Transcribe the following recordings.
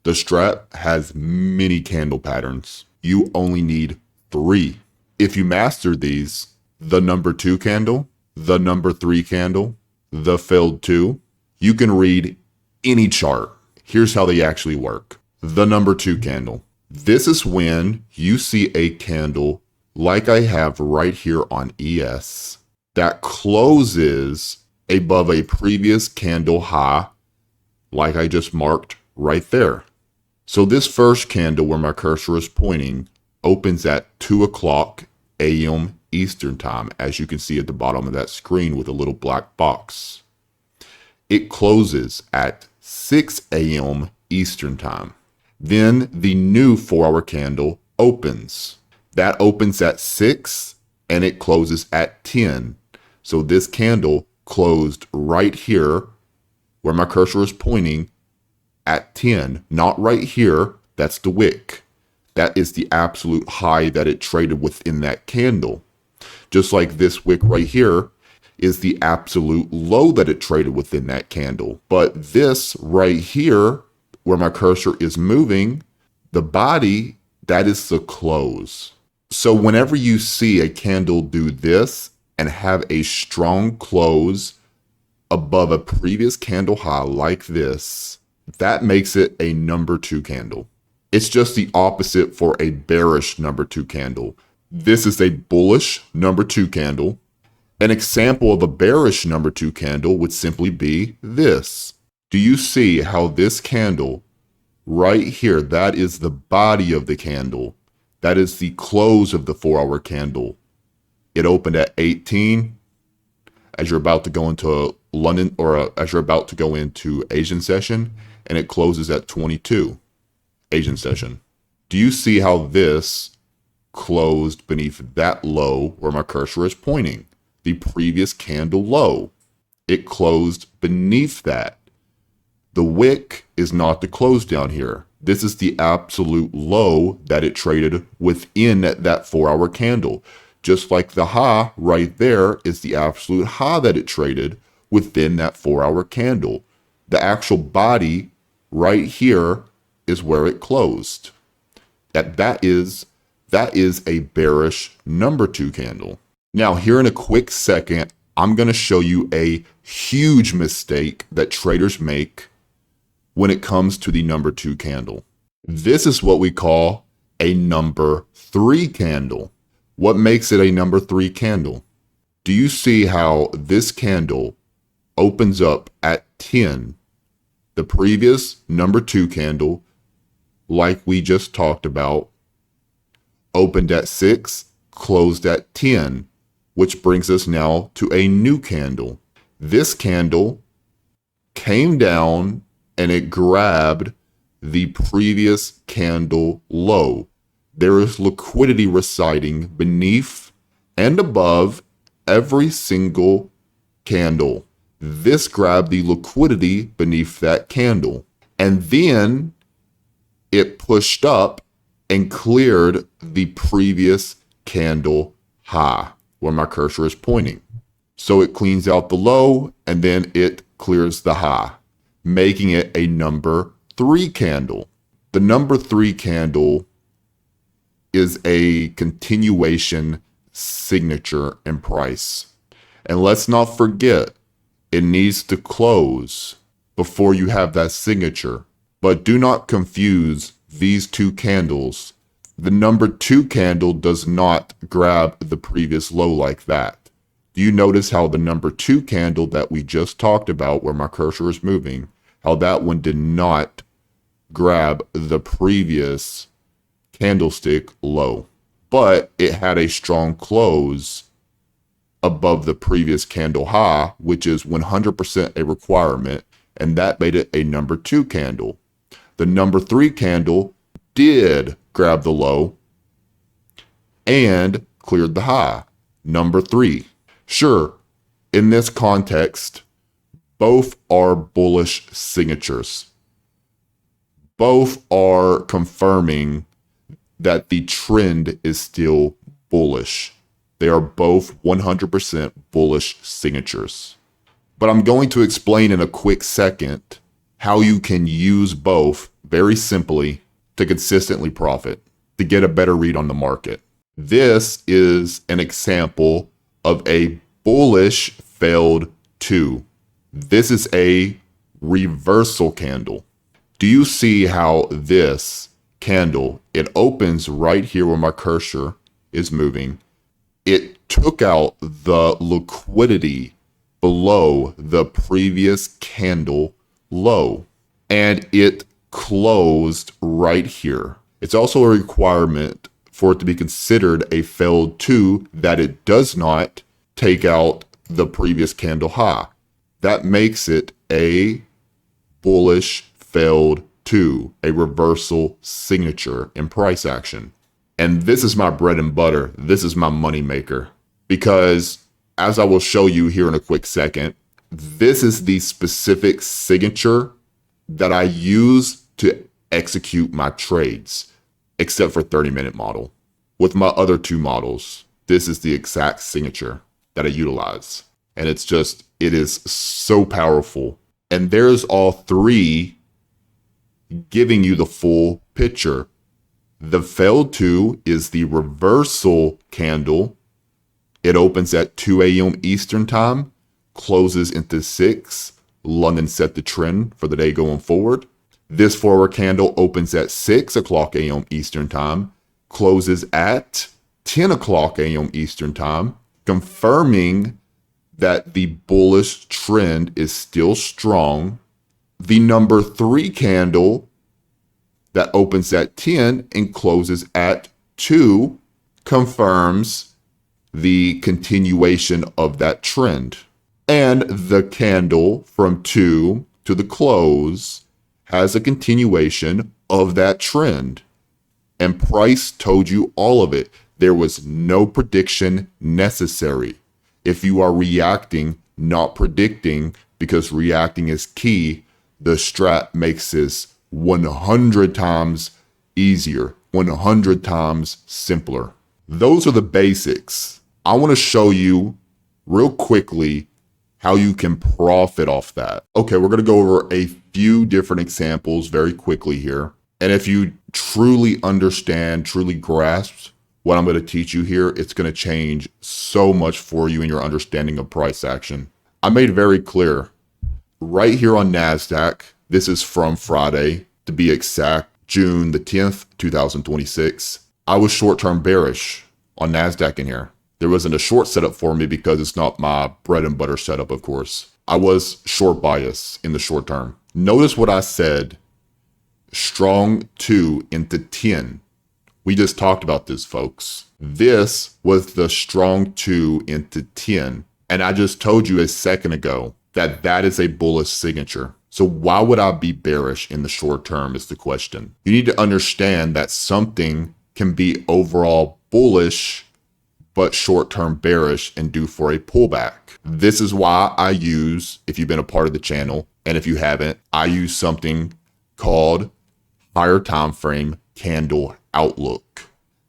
The Strat has many candle patterns. You only need 3. If you master these, the number 2 candle, the number 3 candle, the failed 2, you can read any chart. Here's how they actually work. The number 2 candle. This is when you see a candle like I have right here on ES that closes above a previous candle high like I just marked right there. So this first candle where my cursor is pointing opens at 2 o'clock a.m. Eastern time, as you can see at the bottom of that screen with a little black box. It closes at 6 a.m. Eastern time. Then the new 4-hour candle opens. That opens at 6 and it closes at 10. So this candle closed right here where my cursor is pointing at 10, not right here. That's the wick. That is the absolute high that it traded within that candle. Just like this wick right here is the absolute low that it traded within that candle. But this right here, where my cursor is moving, the body, that is the close. So whenever you see a candle do this and have a strong close above a previous candle high like this, that makes it a number 2 candle. It's just the opposite for a bearish number 2 candle. This is a bullish number 2 candle. An example of a bearish number 2 candle would simply be this. Do you see how this candle right here, that is the body of the candle. That is the close of the 4-hour candle. It opened at 18 as you're about to go into London, or as you're about to go into Asian session, and it closes at 22 Asian session. Do you see how this closed beneath that low where my cursor is pointing? The previous candle low. It closed beneath that. The wick is not the close down here. This is the absolute low that it traded within that 4-hour candle. Just like the high right there is the absolute high that it traded within that 4-hour candle. The actual body right here is where it closed. That is a bearish number 2 candle. Now, here in a quick second, I'm going to show you a huge mistake that traders make when it comes to the number 2 candle. This is what we call a number 3 candle. What makes it a number 3 candle? Do you see how this candle opens up at 10? The previous number 2 candle, like we just talked about, opened at 6, closed at 10, which brings us now to a new candle. This candle came down and it grabbed the previous candle low. There is liquidity residing beneath and above every single candle. This grabbed the liquidity beneath that candle. And then it pushed up and cleared the previous candle high where my cursor is pointing. So it cleans out the low and then it clears the high, making it a number 3 candle. The number 3 candle is a continuation signature in price. And let's not forget, it needs to close before you have that signature. But do not confuse these 2 candles. The number 2 candle does not grab the previous low like that. Do you notice how the number 2 candle that we just talked about, where my cursor is moving, how that one did not grab the previous candlestick low, but it had a strong close above the previous candle high, which is 100% a requirement, and that made it a number 2 candle. The number 3 candle did grab the low and cleared the high. Number 3. Sure, in this context, both are bullish signatures. Both are confirming that the trend is still bullish. They are both 100% bullish signatures. But I'm going to explain in a quick second how you can use both very simply, to consistently profit, to get a better read on the market. This is an example of a bullish failed 2. This is a reversal candle. Do you see how this candle, it opens right here where my cursor is moving. It took out the liquidity below the previous candle low, and it closed right here. It's also a requirement for it to be considered a failed 2 that it does not take out the previous candle high. That makes it a bullish failed 2, a reversal signature in price action. And this is my bread and butter. This is my money maker, because as I will show you here in a quick second, this is the specific signature that I use to execute my trades, except for 30-minute model. With my other 2 models, this is the exact signature that I utilize. And it is so powerful. And there's all 3 giving you the full picture. The failed 2 is the reversal candle. It opens at 2 a.m. Eastern time, closes into 6. London set the trend for the day going forward. This forward candle opens at 6 o'clock a.m. Eastern time, closes at 10 o'clock a.m. Eastern time, confirming that the bullish trend is still strong. The number 3 candle that opens at 10 and closes at 2 confirms the continuation of that trend. And the candle from 2 to the close has a continuation of that trend. And price told you all of it. There was no prediction necessary. If you are reacting, not predicting, because reacting is key, the strat makes this 100 times easier, 100 times simpler. Those are the basics. I want to show you real quickly how you can profit off that. Okay, we're going to go over a few different examples very quickly here. And if you truly understand, truly grasp what I'm going to teach you here, it's going to change so much for you in your understanding of price action. I made very clear right here on NASDAQ, this is from Friday, to be exact, June the 10th, 2026. I was short-term bearish on NASDAQ in here. There wasn't a short setup for me because it's not my bread and butter setup, of course. I was short bias in the short term. Notice what I said, strong 2 into 10. We just talked about this, folks. This was the strong 2 into 10. And I just told you a second ago that that is a bullish signature. So why would I be bearish in the short term is the question. You need to understand that something can be overall bullish but short-term bearish and due for a pullback. This is why I use, if you've been a part of the channel, and if you haven't, I use something called higher time frame candle outlook.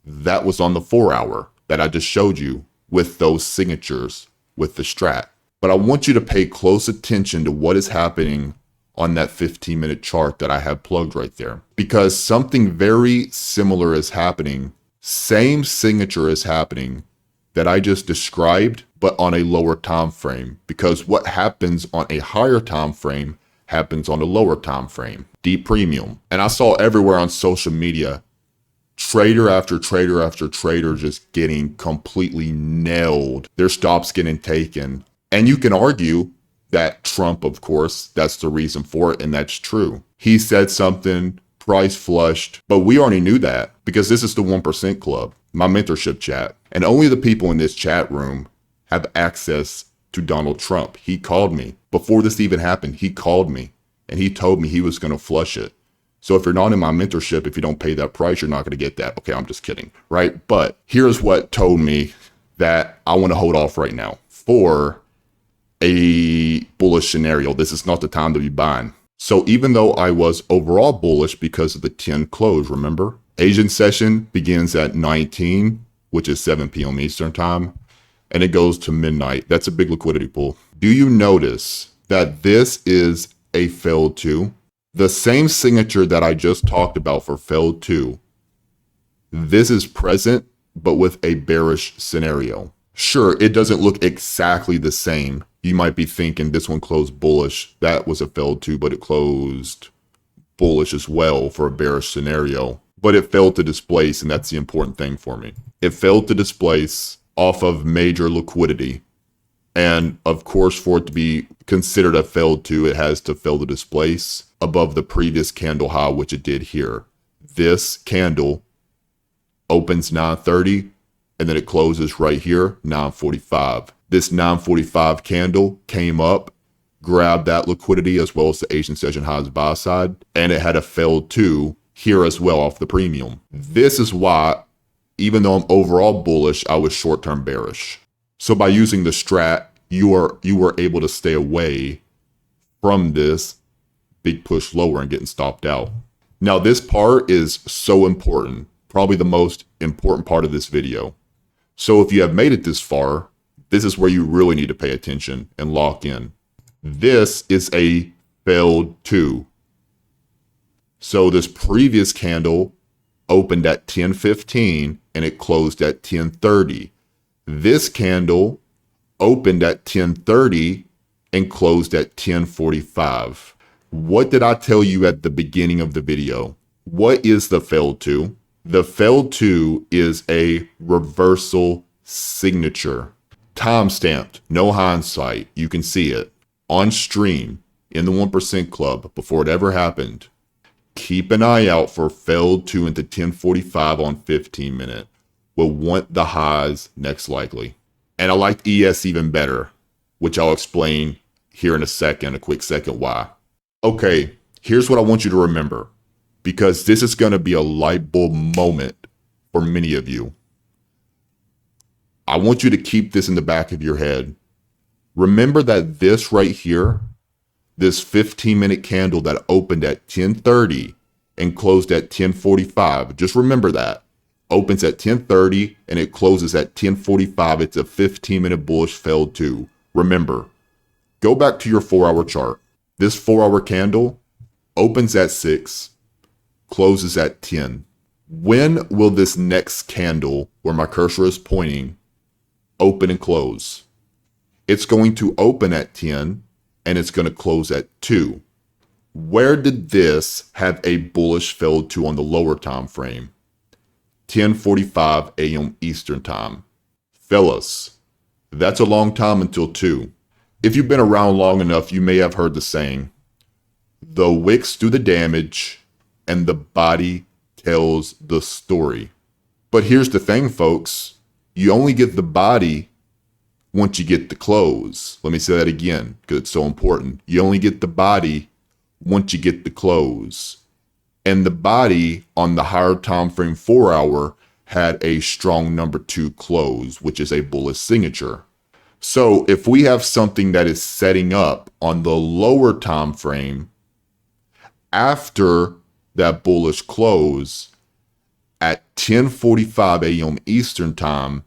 That was on the 4-hour that I just showed you with those signatures with the strat. But I want you to pay close attention to what is happening on that 15-minute chart that I have plugged right there, because something very similar is happening. Same signature is happening that I just described, but on a lower time frame, because what happens on a higher time frame happens on a lower time frame, deep premium. And I saw everywhere on social media, trader after trader after trader just getting completely nailed, their stops getting taken. And you can argue that Trump, of course, that's the reason for it, and that's true. He said something, price flushed, but we already knew that because this is the 1% Club, my mentorship chat. And only the people in this chat room have access to Donald Trump. He called me. Before this even happened, he called me and he told me he was going to flush it. So if you're not in my mentorship, if you don't pay that price, you're not going to get that. Okay, I'm just kidding, right? But here's what told me that I want to hold off right now for a bullish scenario. This is not the time to be buying. So even though I was overall bullish because of the 10 close, remember? Asian session begins at 19, which is 7 p.m. Eastern time, and it goes to midnight. That's a big liquidity pool. Do you notice that this is a failed 2? The same signature that I just talked about for failed 2, this is present, but with a bearish scenario. Sure, it doesn't look exactly the same. You might be thinking this one closed bullish. That was a failed 2, but it closed bullish as well for a bearish scenario. But it failed to displace, and that's the important thing for me. It failed to displace off of major liquidity. And of course, for it to be considered a failed 2, it has to fail to displace above the previous candle high, which it did here. This candle opens 9:30, and then it closes right here, 9:45. This 9:45 candle came up, grabbed that liquidity as well as the Asian session highs buy side, and it had a failed 2 here as well off the premium. This is why, even though I'm overall bullish, I was short-term bearish. So by using the strat, you were able to stay away from this big push lower and getting stopped out. Now this part is so important, probably the most important part of this video. So if you have made it this far, this is where you really need to pay attention and lock in. This is a failed 2. So this previous candle opened at 10:15 and it closed at 10:30. This candle opened at 10:30 and closed at 10:45. What did I tell you at the beginning of the video? What is the failed 2? The failed 2 is a reversal signature. Time-stamped, no hindsight. You can see it on stream in the 1% Club before it ever happened. Keep an eye out for failed 2 into 10:45 on 15 minute. We'll want the highs next likely. And I like ES even better, which I'll explain here in a quick second why. Okay, here's what I want you to remember, because this is going to be a light bulb moment for many of you. I want you to keep this in the back of your head. Remember that this right here, this 15-minute candle that opened at 10:30 and closed at 10:45, just remember that. Opens at 10:30 and it closes at 10:45. It's a 15-minute bullish failed 2. Remember, go back to your 4-hour chart. This 4-hour candle opens at 6, closes at 10. When will this next candle, where my cursor is pointing, open and close? It's going to open at 10 and it's going to close at 2. Where did this have a bullish failed 2 on the lower time frame? 10:45 a.m. Eastern time. Fellas, that's a long time until 2. If you've been around long enough, you may have heard the saying, the wicks do the damage and the body tells the story. But here's the thing, folks. You only get the body once you get the close. Let me say that again, because it's so important. You only get the body once you get the close. And the body on the higher time frame 4-hour had a strong number 2 close, which is a bullish signature. So if we have something that is setting up on the lower time frame after that bullish close at 10:45 a.m. Eastern time,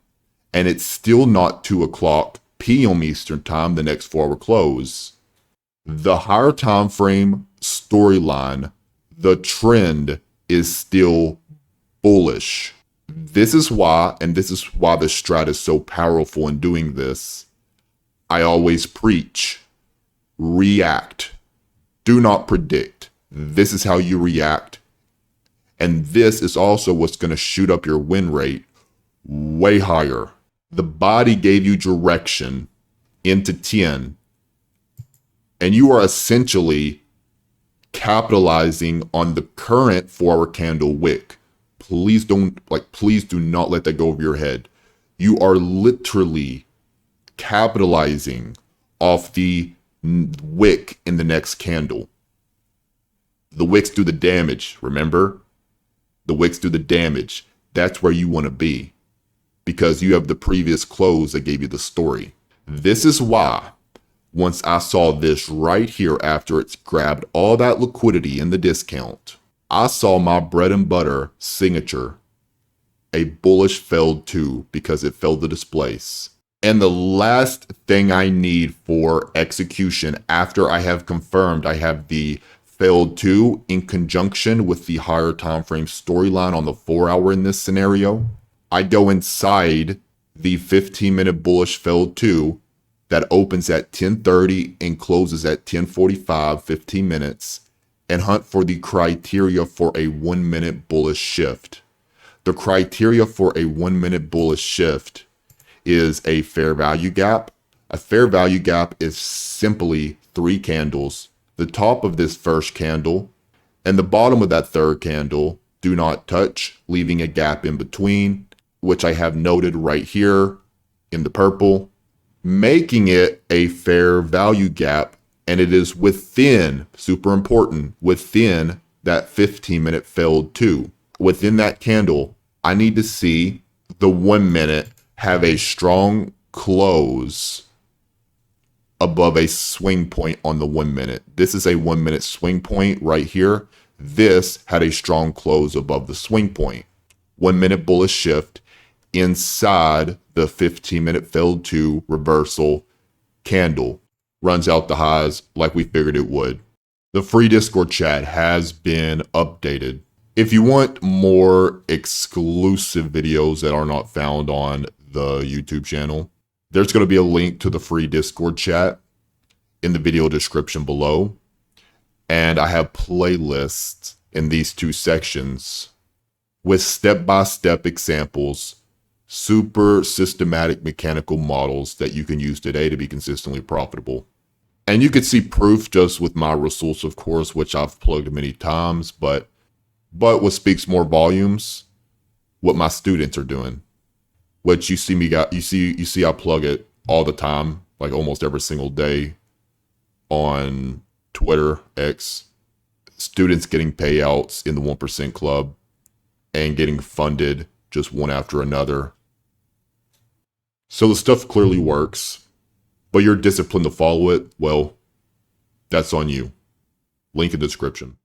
and it's still not 2 o'clock p.m. Eastern time, the next 4-hour close, the higher time frame storyline, the trend is still bullish. This is why the strat is so powerful in doing this. I always preach, react. Do not predict. This is how you react. And this is also what's going to shoot up your win rate way higher. The body gave you direction into 10, and you are essentially capitalizing on the current 4-hour candle wick. Please do not let that go over your head. You are literally capitalizing off the wick in the next candle. The wicks do the damage, remember? The wicks do the damage. That's where you want to be, because you have the previous close that gave you the story. This is why, once I saw this right here after it's grabbed all that liquidity in the discount, I saw my bread and butter signature, a bullish failed 2, because it failed to displace. And the last thing I need for execution after I have confirmed I have the failed 2 in conjunction with the higher time frame storyline on the 4-hour in this scenario, I go inside the 15-minute bullish failed 2 that opens at 10:30 and closes at 10:45, 15 minutes, and hunt for the criteria for a 1-minute bullish shift. The criteria for a 1-minute bullish shift is a fair value gap. A fair value gap is simply 3 candles. The top of this first candle and the bottom of that third candle do not touch, leaving a gap in between, which I have noted right here in the purple, making it a fair value gap, and it is within, super important, within that 15-minute failed 2. Within that candle, I need to see the 1 minute have a strong close above a swing point on the 1 minute. This is a 1 minute swing point right here. This had a strong close above the swing point. 1 minute bullish shift inside the 15-minute failed 2 reversal candle. Runs out the highs like we figured it would. The free Discord chat has been updated. If you want more exclusive videos that are not found on the YouTube channel, there's going to be a link to the free Discord chat in the video description below. And I have playlists in these 2 sections with step-by-step examples, super systematic mechanical models that you can use today to be consistently profitable. And you can see proof just with my results, of course, which I've plugged many times, but what speaks more volumes, what my students are doing. Which you see I plug it all the time, like almost every single day on Twitter, X. Students getting payouts in the 1% club and getting funded just one after another. So the stuff clearly works, but you're disciplined to follow it. Well, that's on you. Link in the description.